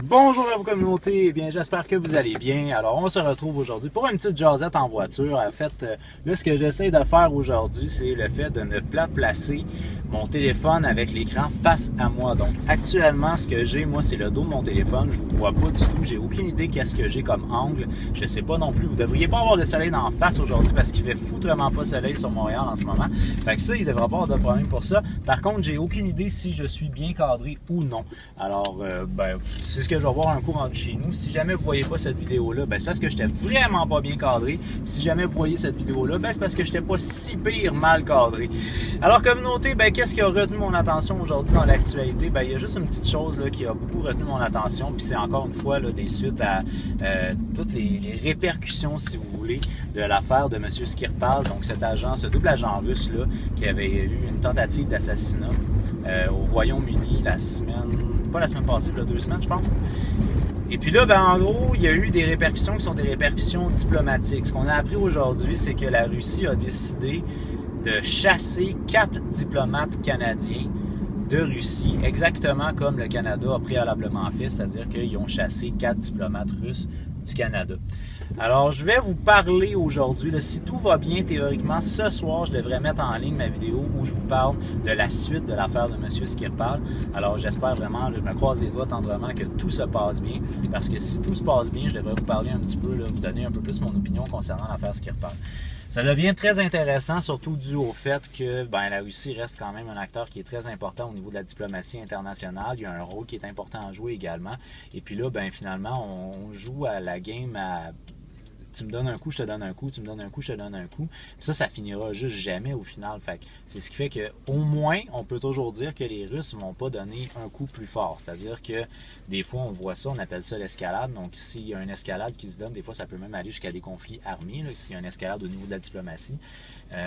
Bonjour à vous communauté, eh bien j'espère que vous allez bien. Alors on se retrouve aujourd'hui pour une petite jasette en voiture. En fait, là ce que j'essaie de faire aujourd'hui, c'est le fait de ne pas placer mon téléphone avec l'écran face à moi. Donc actuellement ce que j'ai, moi c'est le dos de mon téléphone, je vous vois pas du tout, j'ai aucune idée qu'est-ce que j'ai comme angle. Je sais pas non plus, vous devriez pas avoir de soleil d'en face aujourd'hui parce qu'il fait foutrement pas soleil sur Montréal en ce moment. Fait que ça, il devrait pas avoir de problème pour ça. Par contre, j'ai aucune idée si je suis bien cadré ou non. Alors, c'est ce que je vais voir un coup rendu chez nous. Si jamais vous voyez pas cette vidéo-là, c'est parce que j'étais vraiment pas bien cadré. Si jamais vous voyez cette vidéo-là, c'est parce que j'étais pas si pire mal cadré. Alors, communauté, qu'est-ce qui a retenu mon attention aujourd'hui dans l'actualité? Il y a juste une petite chose là, qui a beaucoup retenu mon attention, puis c'est encore une fois là, des suites à toutes les répercussions, si vous voulez, de l'affaire de M. Skripal, donc cet agent, ce double agent russe là, qui avait eu une tentative d'assassinat au Royaume-Uni pas la semaine passée, là, 2 semaines, je pense. Et puis là, en gros, il y a eu des répercussions qui sont des répercussions diplomatiques. Ce qu'on a appris aujourd'hui, c'est que la Russie a décidé de chasser 4 diplomates canadiens de Russie, exactement comme le Canada a préalablement fait, c'est-à-dire qu'ils ont chassé 4 diplomates russes du Canada. Alors, je vais vous parler aujourd'hui, si tout va bien théoriquement, ce soir, je devrais mettre en ligne ma vidéo où je vous parle de la suite de l'affaire de M. Skripal. Alors, j'espère vraiment, je me croise les doigts tendrement que tout se passe bien, parce que si tout se passe bien, je devrais vous parler un petit peu, vous donner un peu plus mon opinion concernant l'affaire Skripal. Ça devient très intéressant, surtout dû au fait que la Russie reste quand même un acteur qui est très important au niveau de la diplomatie internationale. Il y a un rôle qui est important à jouer également. Et puis là, finalement, on joue à la game à... Tu me donnes un coup, je te donne un coup, tu me donnes un coup, je te donne un coup. Puis ça finira juste jamais au final. Fait que c'est ce qui fait qu'au moins, on peut toujours dire que les Russes ne vont pas donner un coup plus fort. C'est-à-dire que des fois, on voit ça, on appelle ça l'escalade. Donc s'il y a une escalade qui se donne, des fois, ça peut même aller jusqu'à des conflits armés, s'il y a une escalade au niveau de la diplomatie.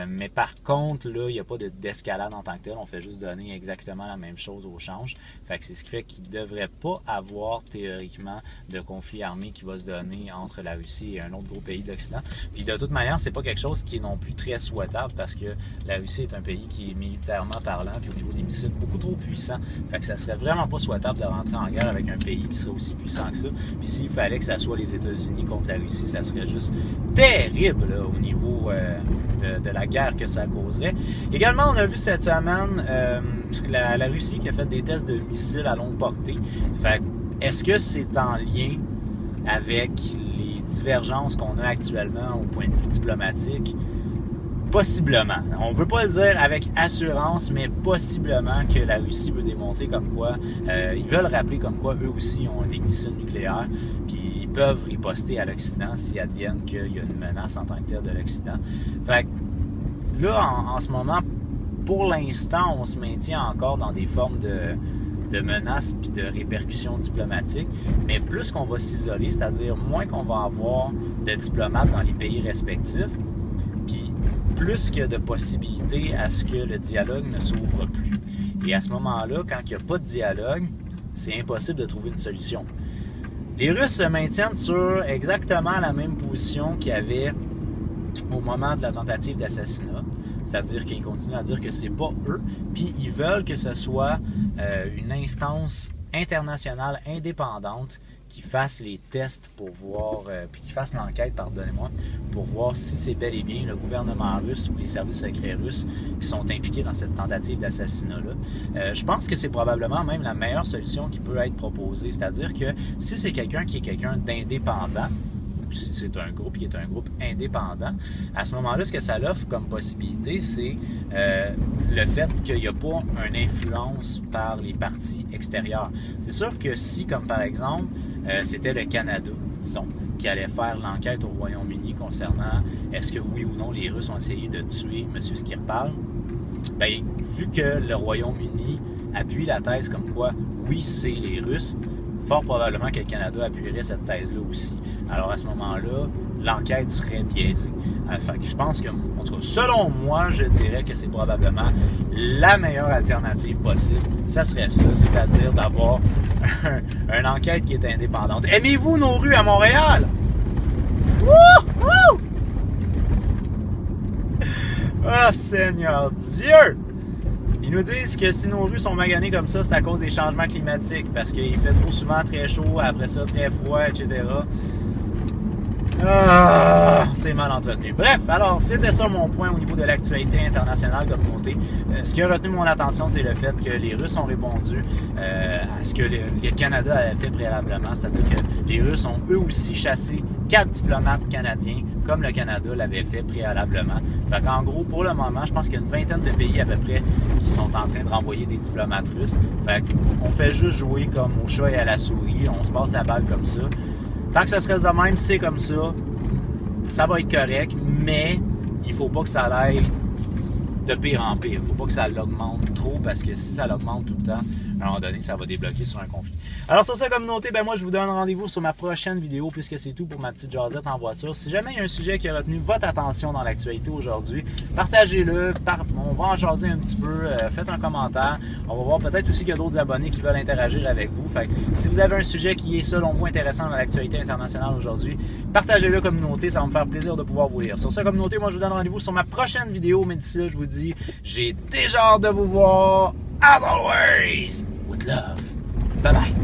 Mais par contre, là, il n'y a pas d'escalade en tant que tel. On fait juste donner exactement la même chose au change. Fait que c'est ce qui fait qu'il ne devrait pas avoir théoriquement de conflit armé qui va se donner entre la Russie et un autre gros pays d'Occident. Puis de toute manière, c'est pas quelque chose qui est non plus très souhaitable parce que la Russie est un pays qui est militairement parlant puis au niveau des missiles beaucoup trop puissant. Fait que ça serait vraiment pas souhaitable de rentrer en guerre avec un pays qui serait aussi puissant que ça. Puis s'il fallait que ça soit les États-Unis contre la Russie, ça serait juste terrible là, au niveau de la guerre que ça causerait. Également, on a vu cette semaine la Russie qui a fait des tests de missiles à longue portée. Fait est-ce que c'est en lien avec les divergences qu'on a actuellement au point de vue diplomatique? Possiblement. On ne peut pas le dire avec assurance, mais possiblement que la Russie veut démontrer comme quoi, ils veulent rappeler comme quoi eux aussi ont des missiles nucléaires, puis ils peuvent riposter à l'Occident s'ils adviennent qu'il y a une menace en tant que telle de l'Occident. Fait que là, en ce moment, pour l'instant, on se maintient encore dans des formes de menaces puis de répercussions diplomatiques, mais plus qu'on va s'isoler, c'est-à-dire moins qu'on va avoir de diplomates dans les pays respectifs, puis plus que de possibilités à ce que le dialogue ne s'ouvre plus. Et à ce moment-là, quand il n'y a pas de dialogue, c'est impossible de trouver une solution. Les Russes se maintiennent sur exactement la même position qu'il y avait au moment de la tentative d'assassinat. C'est-à-dire qu'ils continuent à dire que c'est pas eux, puis ils veulent que ce soit une instance internationale indépendante qui fasse les tests pour voir, puis qui fasse l'enquête, pardonnez-moi, pour voir si c'est bel et bien le gouvernement russe ou les services secrets russes qui sont impliqués dans cette tentative d'assassinat-là. Je pense que c'est probablement même la meilleure solution qui peut être proposée, c'est-à-dire que si c'est quelqu'un qui est quelqu'un d'indépendant, si c'est un groupe qui est un groupe indépendant, à ce moment-là, ce que ça offre comme possibilité, c'est le fait qu'il n'y a pas une influence par les partis extérieurs. C'est sûr que si, comme par exemple, c'était le Canada, disons, qui allait faire l'enquête au Royaume-Uni concernant est-ce que oui ou non les Russes ont essayé de tuer M. Skripal, vu que le Royaume-Uni appuie la thèse comme quoi, oui, c'est les Russes, fort probablement que le Canada appuierait cette thèse-là aussi. Alors à ce moment-là, l'enquête serait biaisée. Fait que je pense que, en tout cas, selon moi, je dirais que c'est probablement la meilleure alternative possible. Ça serait ça, c'est-à-dire d'avoir une enquête qui est indépendante. Aimez-vous nos rues à Montréal? Wouhou! Ah, Seigneur Dieu! Il nous disent que si nos rues sont maganées comme ça, c'est à cause des changements climatiques, parce qu'il fait trop souvent très chaud, après ça très froid, etc. C'est mal entretenu. Bref, alors c'était ça mon point au niveau de l'actualité internationale communauté. Ce qui a retenu mon attention, c'est le fait que les Russes ont répondu à ce que le Canada avait fait préalablement, c'est-à-dire que les Russes ont eux aussi chassé 4 diplomates canadiens, comme le Canada l'avait fait préalablement. Fait qu'en gros, pour le moment, je pense qu'il y a une vingtaine de pays à peu près qui sont en train de renvoyer des diplomates russes. Fait qu'on fait juste jouer comme au chat et à la souris, on se passe la balle comme ça. Tant que ça se reste de même, c'est comme ça va être correct, mais il faut pas que ça aille de pire en pire. Il faut pas que ça l'augmente trop, parce que si ça l'augmente tout le temps, à un moment donné, ça va débloquer sur un conflit. Alors sur cette communauté, ben moi je vous donne rendez-vous sur ma prochaine vidéo, puisque c'est tout pour ma petite jasette en voiture. Si jamais il y a un sujet qui a retenu votre attention dans l'actualité aujourd'hui, partagez-le, on va en jaser un petit peu, faites un commentaire. On va voir peut-être aussi qu'il y a d'autres abonnés qui veulent interagir avec vous. Fait que si vous avez un sujet qui est selon vous intéressant dans l'actualité internationale aujourd'hui, partagez-le communauté, ça va me faire plaisir de pouvoir vous lire. Sur cette communauté, moi je vous donne rendez-vous sur ma prochaine vidéo, mais d'ici là je vous dis, j'ai déjà hâte de vous voir. As always, with love. Bye bye.